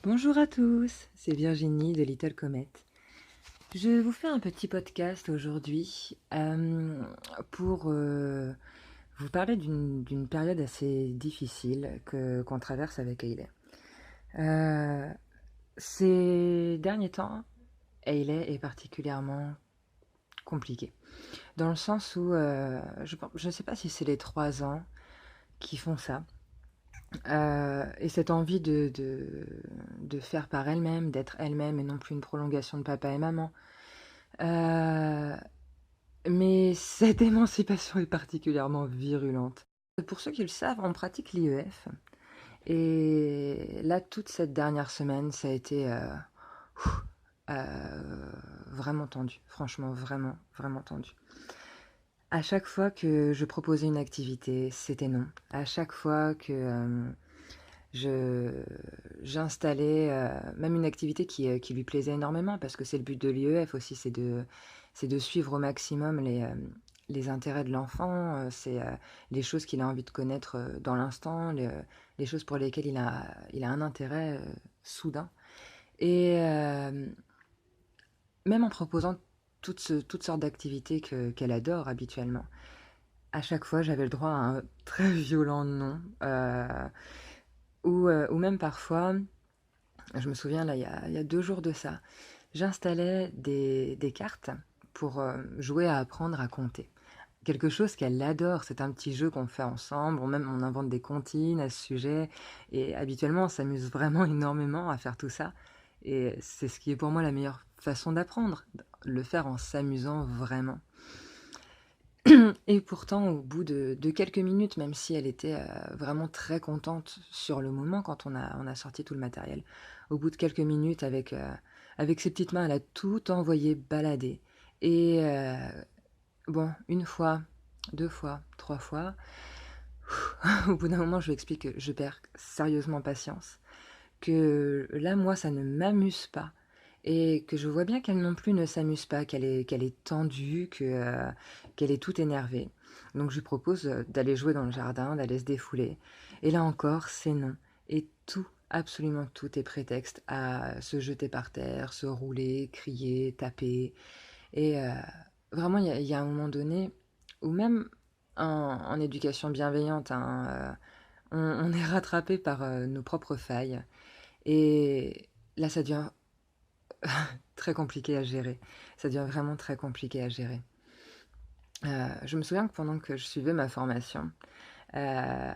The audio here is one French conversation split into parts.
Bonjour à tous, c'est Virginie de Little Comet. Je vous fais un petit podcast aujourd'hui pour vous parler d'une période assez difficile qu'on traverse avec Hailey. Euh, ces derniers temps, Hailey est particulièrement compliquée, dans le sens où je ne sais pas si c'est les 3 ans qui font ça. Et cette envie de faire par elle-même, d'être elle-même et non plus une prolongation de papa et maman. Heu, mais cette émancipation est particulièrement virulente. Pour ceux qui le savent, on pratique l'IEF et là, toute cette dernière semaine, ça a été, vraiment tendu. Franchement, vraiment, vraiment tendu. À chaque fois que je proposais une activité, c'était non. À chaque fois que, Je j'installais, même une activité qui lui plaisait énormément parce que c'est le but de l'IEF aussi, c'est de suivre au maximum les intérêts de l'enfant, les choses qu'il a envie de connaître, dans l'instant, les choses pour lesquelles il a un intérêt, soudain et même en proposant toutes sortes d'activités qu'elle adore habituellement. À chaque fois, j'avais le droit à un très violent non, ou même parfois. Je me souviens, là, il y a 2 jours de ça, j'installais des cartes pour, jouer à apprendre à compter. Quelque chose qu'elle adore, c'est un petit jeu qu'on fait ensemble, on invente des comptines à ce sujet et habituellement, on s'amuse vraiment énormément à faire tout ça et c'est ce qui est pour moi la meilleure façon d'apprendre, le faire en s'amusant vraiment. Et pourtant, au bout de quelques minutes, même si elle était vraiment très contente sur le moment quand on a sorti tout le matériel, au bout de quelques minutes, avec ses petites mains, elle a tout envoyé balader. Et bon, une fois, 2 fois, 3 fois, au bout d'un moment, je lui explique que je perds sérieusement patience, que là, moi, ça ne m'amuse pas. Et que je vois bien qu'elle non plus ne s'amuse pas, qu'elle est tendue, qu'elle est toute énervée. Donc je lui propose d'aller jouer dans le jardin, d'aller se défouler. Et là encore, c'est non. Et tout, absolument tout est prétexte à se jeter par terre, se rouler, crier, taper. Et vraiment, il y a un moment donné où même en éducation bienveillante, hein, on est rattrapé par nos propres failles. Et là, ça devient très compliqué à gérer. Ça devient vraiment très compliqué à gérer. Je me souviens que pendant que je suivais ma formation, heu,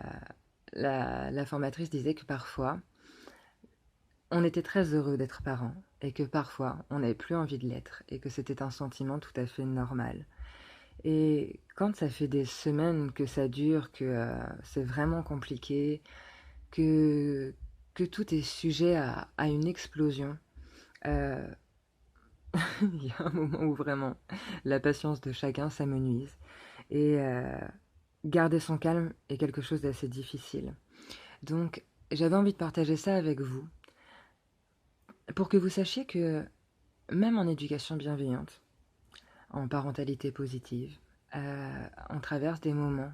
la formatrice disait que parfois, on était très heureux d'être parents et que parfois, on n'avait plus envie de l'être et que c'était un sentiment tout à fait normal. Et quand ça fait des semaines que ça dure, que, c'est vraiment compliqué, que que tout est sujet à une explosion, heu il y a un moment où vraiment la patience de chacun s'amenuise et garder son calme est quelque chose d'assez difficile. Donc j'avais envie de partager ça avec vous pour que vous sachiez que même en éducation bienveillante, en parentalité positive, on traverse des moments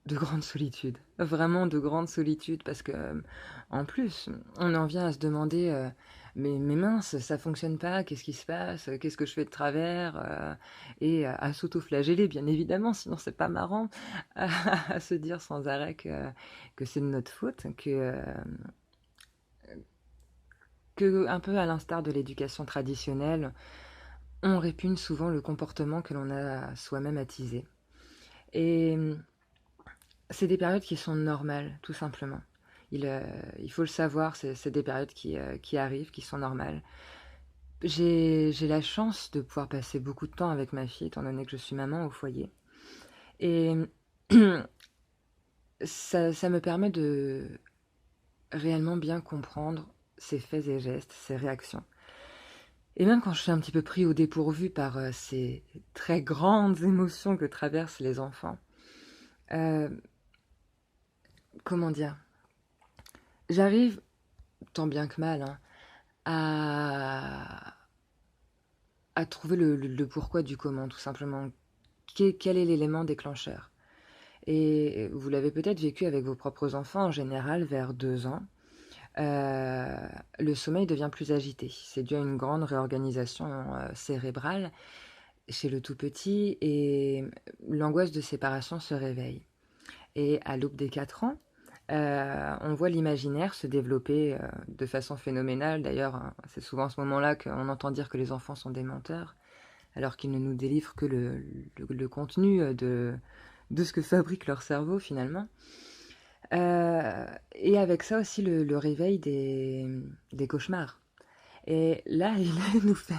de grande solitude, vraiment de grande solitude parce que en plus, on en vient à se demander mais mince, ça fonctionne pas, qu'est-ce qui se passe, qu'est-ce que je fais de travers et à s'auto-flageller bien évidemment, sinon c'est pas marrant, à se dire sans arrêt que c'est de notre faute, que un peu à l'instar de l'éducation traditionnelle, on répugne souvent le comportement que l'on a soi-même attisé. Et c'est des périodes qui sont normales, tout simplement. Il, heu, il faut le savoir, c'est des périodes qui arrivent, qui sont normales. J'ai la chance de pouvoir passer beaucoup de temps avec ma fille, étant donné que je suis maman au foyer et ça me permet de réellement bien comprendre ses faits et gestes, ses réactions et même quand je suis un petit peu pris au dépourvu par, ces très grandes émotions que traversent les enfants, heu, comment dire? J'arrive, tant bien que mal, hein, à trouver le pourquoi du comment, tout simplement. Quel est l'élément déclencheur? Et vous l'avez peut-être vécu avec vos propres enfants, en général vers 2 ans. euh, le sommeil devient plus agité. C'est dû à une grande réorganisation cérébrale chez le tout petit et l'angoisse de séparation se réveille. Et à l'aube des 4 ans, on voit l'imaginaire se développer de façon phénoménale. D'ailleurs, hein, c'est souvent à ce moment-là qu'on entend dire que les enfants sont des menteurs, alors qu'ils ne nous délivrent que le contenu de ce que fabrique leur cerveau finalement. Et avec ça aussi le réveil des cauchemars. Et là, il nous fait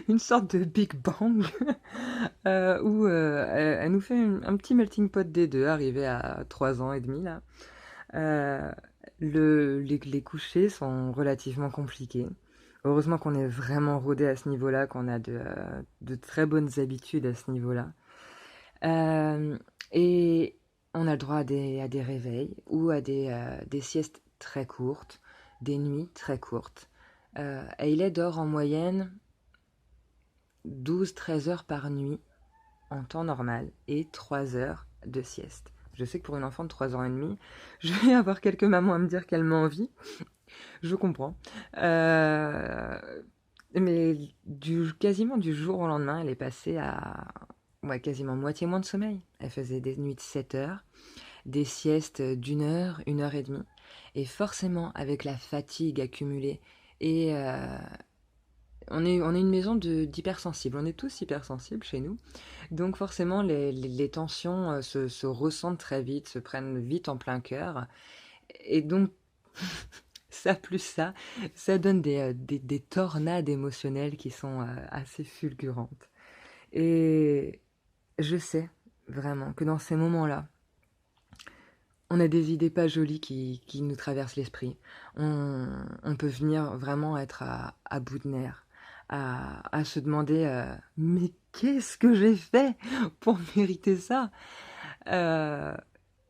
une sorte de Big Bang où elle nous fait un petit melting pot des deux, arrivé à 3 ans et demi là. Euh, les couchers sont relativement compliqués. Heureusement qu'on est vraiment rodé à ce niveau-là, qu'on a de très bonnes habitudes à ce niveau-là. Et on a le droit à des réveils ou à des siestes très courtes, des nuits très courtes. Hayley dort en moyenne 12-13 heures par nuit en temps normal et 3 heures de sieste. Je sais que pour une enfant de 3 ans et demi, je vais avoir quelques mamans à me dire qu'elle m'envie. Je comprends. Euh, mais quasiment du jour au lendemain, elle est passée à ouais, quasiment moitié moins de sommeil. Elle faisait des nuits de 7 heures, des siestes d'1 heure, 1 heure et demie. Et forcément, avec la fatigue accumulée et on est une maison d'hypersensibles. On est tous hypersensibles chez nous. Donc forcément, les tensions se ressentent très vite, se prennent vite en plein cœur. Et donc, ça plus ça donne des tornades émotionnelles qui sont assez fulgurantes. Et je sais vraiment que dans ces moments-là, on a des idées pas jolies qui nous traversent l'esprit. On peut venir vraiment être à bout de nerfs, à se demander mais qu'est-ce que j'ai fait pour mériter ça. Euh,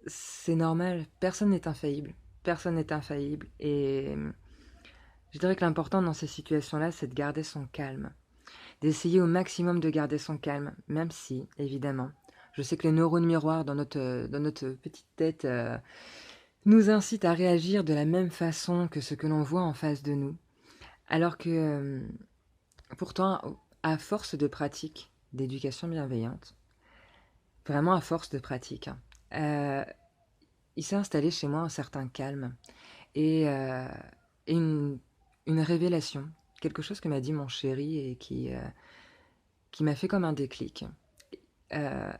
c'est normal, personne n'est infaillible. Personne n'est infaillible. Et je dirais que l'important dans ces situations-là, c'est de garder son calme. D'essayer au maximum de garder son calme, même si, évidemment, je sais que les neurones miroirs dans notre petite tête nous incitent à réagir de la même façon que ce que l'on voit en face de nous. Alors que, pourtant, à force de pratique d'éducation bienveillante, vraiment à force de pratique, hein, il s'est installé chez moi un certain calme et, et une révélation, quelque chose que m'a dit mon chéri et qui m'a fait comme un déclic. Euh,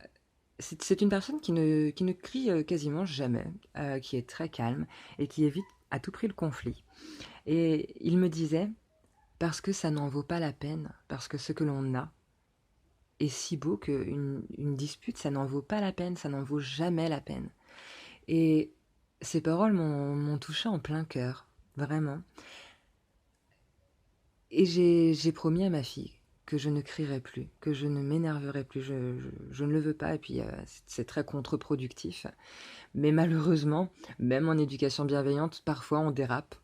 c'est une personne qui ne crie quasiment jamais, qui est très calme et qui évite à tout prix le conflit. Et il me disait, parce que ça n'en vaut pas la peine, parce que ce que l'on a est si beau qu'une dispute, ça n'en vaut pas la peine, ça n'en vaut jamais la peine. Et ces paroles m'ont touché en plein cœur, vraiment. Et j'ai promis à ma fille que je ne crierai plus, que je ne m'énerverai plus, je ne le veux pas, et puis c'est très contre-productif. Mais malheureusement, même en éducation bienveillante, parfois on dérape.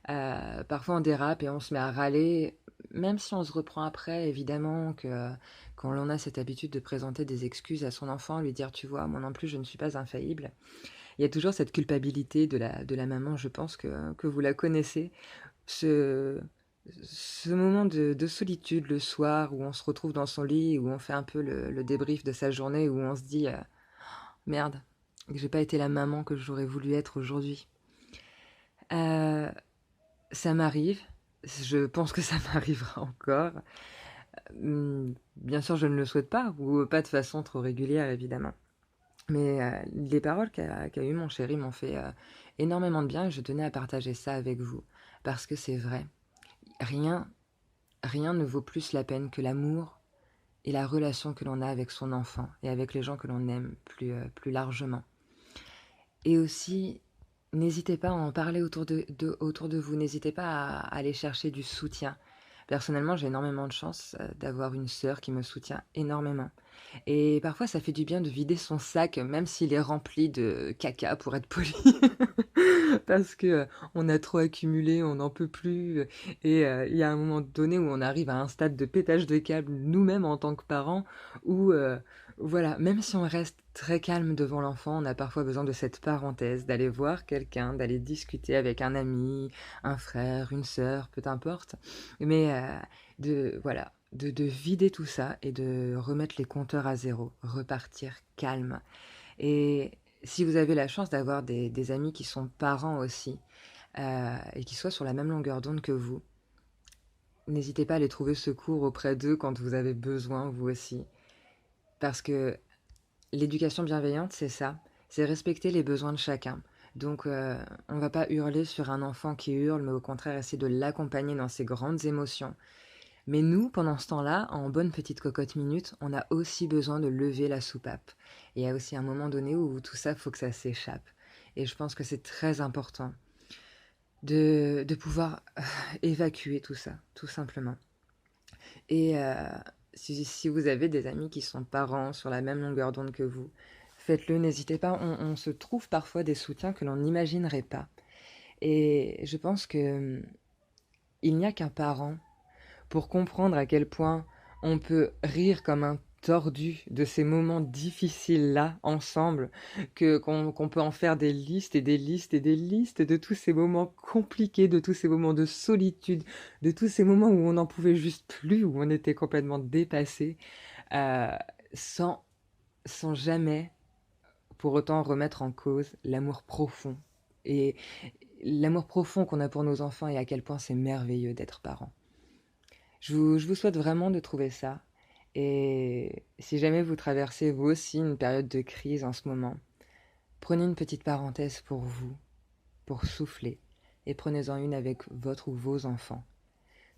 Parfois on dérape et on se met à râler, même si on se reprend après, évidemment, que quand on a cette habitude de présenter des excuses à son enfant, lui dire, tu vois, moi non plus, je ne suis pas infaillible. Il y a toujours cette culpabilité de la maman, je pense que vous la connaissez, ce, ce moment de solitude le soir où on se retrouve dans son lit, où on fait un peu le débrief de sa journée, où on se dit merde, que j'ai pas été la maman que j'aurais voulu être aujourd'hui. Euh, Ça m'arrive, je pense que ça m'arrivera encore. Bien sûr, je ne le souhaite pas, ou pas de façon trop régulière, évidemment. Mais les paroles qu'a eu mon chéri m'ont fait énormément de bien et je tenais à partager ça avec vous. Parce que c'est vrai, rien, rien ne vaut plus la peine que l'amour et la relation que l'on a avec son enfant et avec les gens que l'on aime plus largement. Et aussi, n'hésitez pas à en parler autour de vous, n'hésitez pas à aller chercher du soutien. Personnellement, j'ai énormément de chance d'avoir une sœur qui me soutient énormément. Et parfois, ça fait du bien de vider son sac, même s'il est rempli de caca, pour être poli. Parce que on a trop accumulé, on n'en peut plus. Et il y a un moment donné où on arrive à un stade de pétage de câble, nous-mêmes en tant que parents, où Voilà, même si on reste très calme devant l'enfant, on a parfois besoin de cette parenthèse, d'aller voir quelqu'un, d'aller discuter avec un ami, un frère, une sœur, peu importe. Mais voilà, de vider tout ça et de remettre les compteurs à zéro, repartir calme. Et si vous avez la chance d'avoir des amis qui sont parents aussi, et qui soient sur la même longueur d'onde que vous, n'hésitez pas à aller trouver secours auprès d'eux quand vous avez besoin, vous aussi. Parce que l'éducation bienveillante, c'est ça, c'est respecter les besoins de chacun. Donc, on va pas hurler sur un enfant qui hurle, mais au contraire essayer de l'accompagner dans ses grandes émotions. Mais nous, pendant ce temps-là, en bonne petite cocotte minute, on a aussi besoin de lever la soupape. Et il y a aussi un moment donné où tout ça, faut que ça s'échappe. Et je pense que c'est très important de pouvoir évacuer tout ça, tout simplement. Et si vous avez des amis qui sont parents sur la même longueur d'onde que vous, faites-le, n'hésitez pas. On se trouve parfois des soutiens que l'on n'imaginerait pas. Et je pense que il n'y a qu'un parent pour comprendre à quel point on peut rire comme un tordu de ces moments difficiles-là ensemble, qu'on peut en faire des listes et des listes et des listes de tous ces moments compliqués, de tous ces moments de solitude, de tous ces moments où on n'en pouvait juste plus, où on était complètement dépassé, euh, sans, sans jamais pour autant remettre en cause l'amour profond. Et l'amour profond qu'on a pour nos enfants et à quel point c'est merveilleux d'être parent. Je vous souhaite vraiment de trouver ça. Et si jamais vous traversez vous aussi une période de crise en ce moment, prenez une petite parenthèse pour vous, pour souffler, et prenez-en une avec votre ou vos enfants,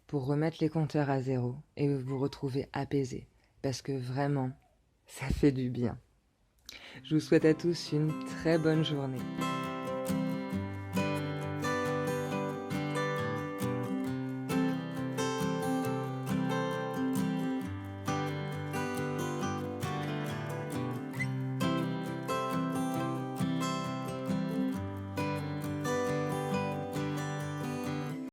pour remettre les compteurs à zéro et vous retrouver apaisé, parce que vraiment, ça fait du bien. Je vous souhaite à tous une très bonne journée.